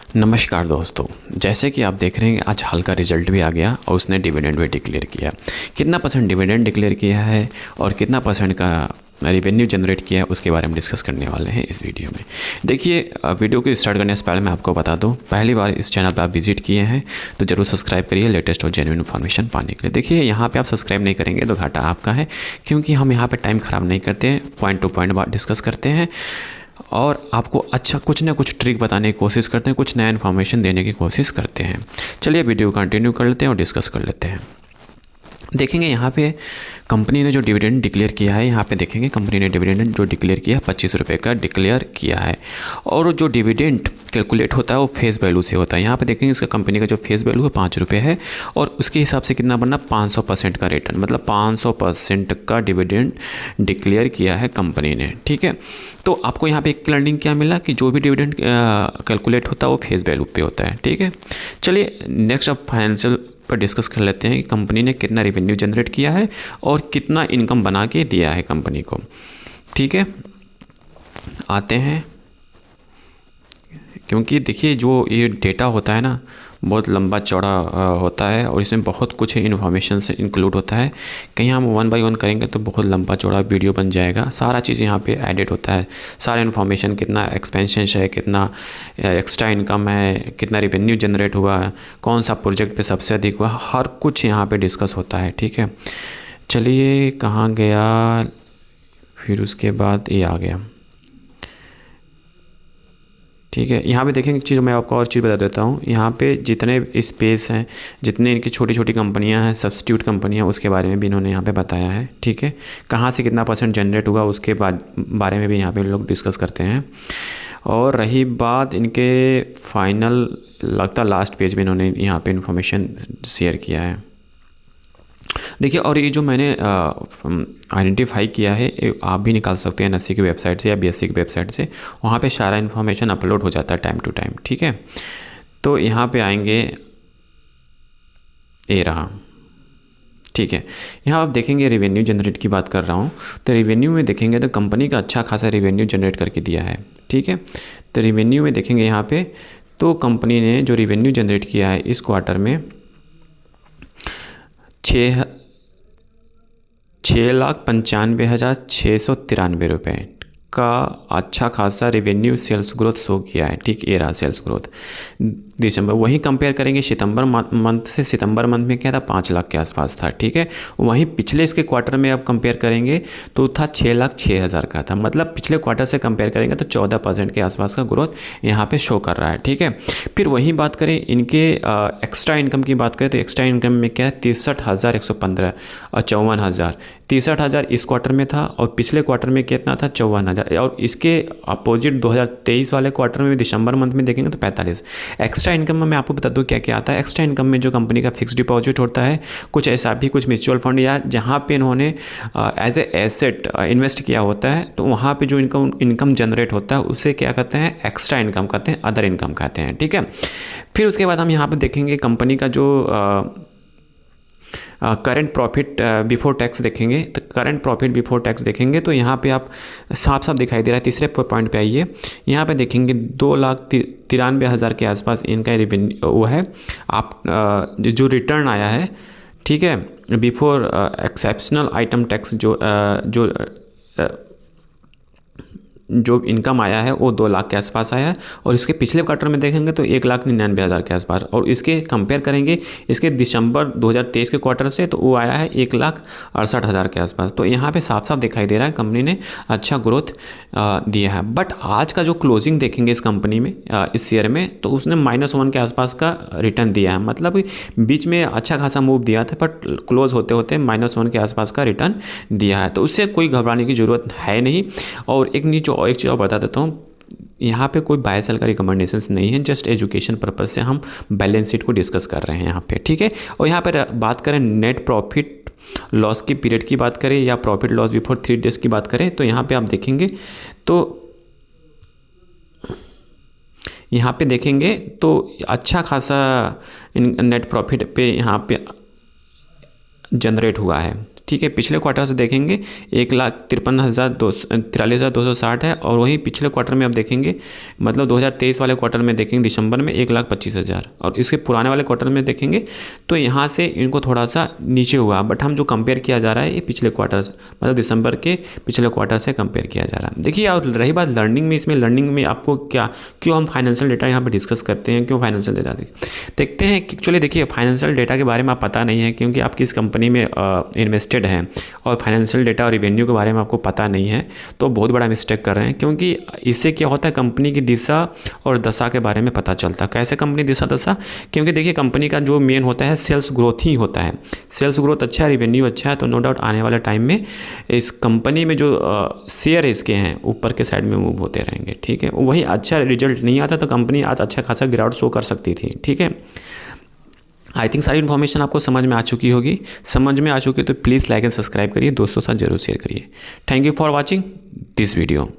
नमस्कार दोस्तों, जैसे कि आप देख रहे हैं आज हाल का रिजल्ट भी आ गया और उसने डिविडेंड भी डिक्लेयर किया। कितना परसेंट डिविडेंड डिक्लेयर किया है और कितना परसेंट का रेवेन्यू जनरेट किया है उसके बारे में डिस्कस करने वाले हैं इस वीडियो में। देखिए, वीडियो को स्टार्ट करने से पहले मैं आपको बता दूं, पहली बार इस चैनल पर आप विजिट किए हैं तो जरूर सब्सक्राइब करिए लेटेस्ट और जेन्युइन इन्फॉर्मेशन पाने के लिए। देखिए, यहाँ पे आप सब्सक्राइब नहीं करेंगे तो घाटा आपका है, क्योंकि हम यहाँ पर टाइम ख़राब नहीं करते, पॉइंट टू पॉइंट बात डिस्कस करते हैं और आपको अच्छा कुछ ना कुछ ट्रिक बताने की कोशिश करते हैं, कुछ नया इन्फॉर्मेशन देने की कोशिश करते हैं। चलिए वीडियो कंटिन्यू कर लेते हैं और डिस्कस कर लेते हैं। देखेंगे यहाँ पे कंपनी ने जो डिविडेंड डिक्लेयर किया है, यहाँ पे देखेंगे कंपनी ने डिविडेंड जो डिक्लेयर किया है 25 रुपये का डिक्लेयर किया है। और जो डिविडेंड कैलकुलेट होता है वो फेस वैल्यू से होता है। यहाँ पे देखेंगे इसका कंपनी का जो फेस वैल्यू है 5 रुपये है और उसके हिसाब से कितना बनना 500% का रिटर्न, मतलब 500% का डिविडेंड डिक्लेयर किया है कंपनी ने। ठीक है, तो आपको यहाँ पे एक लर्निंग क्या मिला कि जो भी डिविडेंड कैलकुलेट होता है वो फेस वैल्यू पे होता है। ठीक है, चलिए नेक्स्ट अब फाइनेंशियल पर डिस्कस कर लेते हैं कि कंपनी ने कितना रेवेन्यू जनरेट किया है और कितना इनकम बना के दिया है कंपनी को। ठीक है, आते हैं, क्योंकि देखिए जो ये डेटा होता है ना बहुत लंबा चौड़ा होता है और इसमें बहुत कुछ इन्फॉर्मेशन से इंक्लूड होता है। कहीं हम वन बाय वन करेंगे तो बहुत लंबा चौड़ा वीडियो बन जाएगा। सारा चीज़ यहाँ पे एडिट होता है, सारा इन्फॉर्मेशन, कितना एक्सपेंशन है, कितना एक्स्ट्रा इनकम है, कितना रेवेन्यू जनरेट हुआ है, कौन सा प्रोजेक्ट पे सबसे अधिक हुआ, हर कुछ यहाँ पे डिस्कस होता है। ठीक है, चलिए कहाँ गया, फिर उसके बाद ये आ गया। ठीक है, यहाँ पे देखेंगे एक चीज़ मैं आपको और चीज़ बता देता हूँ। यहाँ पे जितने स्पेस हैं, जितने इनकी छोटी छोटी कंपनियाँ हैं, सब्स्टिट्यूट कंपनियाँ, उसके बारे में भी इन्होंने यहाँ पे बताया है। ठीक है, कहाँ से कितना परसेंट जनरेट हुआ उसके बारे में भी यहाँ पे लोग डिस्कस करते हैं। और रही बात इनके फाइनल, लगता लास्ट पेज में इन्होंने यहाँ पर इन्फॉर्मेशन शेयर किया है। देखिए, और ये जो मैंने आइडेंटिफाई किया है आप भी निकाल सकते हैं एनएससी की वेबसाइट से या बीएससी की वेबसाइट से, वहाँ पे सारा इन्फॉर्मेशन अपलोड हो जाता है टाइम टू टाइम। ठीक है, तो यहाँ पे आएंगे, ये रहा। ठीक है, यहाँ आप देखेंगे रेवेन्यू जनरेट की बात कर रहा हूँ, तो रेवेन्यू में देखेंगे तो कंपनी का अच्छा खासा रेवेन्यू जनरेट करके दिया है। ठीक है, तो रेवेन्यू में देखेंगे यहाँ पे तो कंपनी ने जो रेवेन्यू जनरेट किया है इस क्वार्टर में 6,95,693 रुपये का अच्छा खासा रेवेन्यू सेल्स ग्रोथ शो किया है। ठीक, ये रहा सेल्स ग्रोथ दिसंबर। वहीं कंपेयर करेंगे सितंबर मंथ से, सितंबर मंथ में क्या था 5 लाख के आसपास था। ठीक है, वहीं पिछले इसके क्वार्टर में आप कंपेयर करेंगे तो था 6,06,000 का था, मतलब पिछले क्वार्टर से कंपेयर करेंगे तो 14% के आसपास का ग्रोथ यहाँ पे शो कर रहा है। ठीक है, फिर वहीं बात करें इनके एक्स्ट्रा इनकम की बात करें तो एक्स्ट्रा इनकम में क्या है 63,115 और 54,000। 63,000 इस क्वार्टर में था और पिछले क्वार्टर में कितना था 54,000। और इसके अपोजिट 2023 वाले क्वार्टर में भी दिसंबर मंथ में देखेंगे तो 45। एक्स्ट्रा इनकम में मैं आपको बता दूं क्या क्या आता है। एक्स्ट्रा इनकम में जो कंपनी का फिक्स डिपॉजिट होता है, कुछ ऐसा भी, कुछ म्यूचुअल फंड या जहां पे इन्होंने एज ए एसेट इन्वेस्ट किया होता है तो वहां पे जो इनकम जनरेट होता है उसे क्या कहते हैं, एक्स्ट्रा इनकम कहते हैं, अदर इनकम कहते हैं। ठीक है, फिर उसके बाद हम यहाँ पर देखेंगे कंपनी का जो करंट प्रॉफिट बिफोर टैक्स देखेंगे। तो करंट प्रॉफिट बिफोर टैक्स देखेंगे तो यहाँ पे आप साफ साफ दिखाई दे रहा है। तीसरे पॉइंट पे आइए, यहाँ पे देखेंगे 2,93,000 के आसपास इनका रेवेन्यू वो है। आप जो रिटर्न आया है, ठीक है, बिफोर एक्सेप्शनल आइटम टैक्स जो इनकम आया है वो 2 लाख के आसपास आया है। और इसके पिछले क्वार्टर में देखेंगे तो 1,99,000 के आसपास, और इसके कंपेयर करेंगे इसके दिसंबर 2023 के क्वार्टर से तो वो आया है 1,68,000 के आसपास। तो यहाँ पे साफ साफ दिखाई दे रहा है कंपनी ने अच्छा ग्रोथ दिया है। बट आज का जो क्लोजिंग देखेंगे इस कंपनी में, इस शेयर में, तो उसने -1 के आसपास का रिटर्न दिया है। मतलब बीच में अच्छा खासा मूव दिया था बट क्लोज होते होते -1 के आसपास का रिटर्न दिया है, तो उससे कोई घबराने की ज़रूरत है नहीं। और एक चीज़ और बता देता हूँ, यहाँ पे कोई बाय सेल का रिकमेंडेशंस नहीं है, जस्ट एजुकेशन पर्पज से हम बैलेंस शीट को डिस्कस कर रहे हैं यहाँ पे। ठीक है, और यहाँ पर बात करें नेट प्रॉफिट लॉस की पीरियड की बात करें या प्रॉफिट लॉस बिफोर 3 डेज की बात करें तो यहाँ पे आप देखेंगे तो यहाँ पे देखेंगे तो अच्छा खासा नेट प्रॉफिट पे यहाँ पे जनरेट हुआ है। ठीक है। पिछले क्वार्टर से देखेंगे 1,43,260 है, और वहीं पिछले क्वार्टर में आप देखेंगे मतलब 2023 वाले क्वार्टर में देखेंगे दिसंबर में 1,25,000, और इसके पुराने वाले क्वार्टर में देखेंगे तो यहाँ से इनको थोड़ा सा नीचे हुआ। बट हम जो कंपेयर किया जा रहा है ये पिछले क्वार्टर मतलब दिसंबर के पिछले क्वार्टर से कंपेयर किया जा रहा है। देखिए, और रही बात लर्निंग में, इसमें लर्निंग में आपको क्यों हम फाइनेंशियल डेटा यहाँ पर डिस्कस करते हैं, क्यों फाइनेंशियल डेटा देखते हैं। एक्चुअली देखिए, फाइनेंशियल डेटा के बारे में आप पता नहीं है क्योंकि आप किस कंपनी में इन्वेस्टेड हैं, और फाइनेंशियल डेटा और रिवेन्यू के बारे में आपको पता नहीं है तो बहुत बड़ा मिस्टेक कर रहे हैं। क्योंकि इससे क्या होता है, कंपनी की दिशा और दशा के बारे में पता चलता है। कैसे कंपनी दिशा दशा, क्योंकि देखिए कंपनी का जो मेन होता है सेल्स ग्रोथ ही होता है। सेल्स ग्रोथ अच्छा है, रिवेन्यू अच्छा है, तो नो डाउट आने वाले टाइम में इस कंपनी में जो शेयर इसके हैं ऊपर के साइड में मूव होते रहेंगे। ठीक है, वही अच्छा रिजल्ट नहीं आता तो कंपनी आज अच्छा खासा गिरावट शो कर सकती थी। ठीक है, आई थिंक सारी इन्फॉर्मेशन आपको समझ में आ चुकी होगी। समझ में आ चुकी तो प्लीज़ लाइक एंड सब्सक्राइब करिए, दोस्तों के साथ जरूर शेयर करिए। Thank you for watching this video.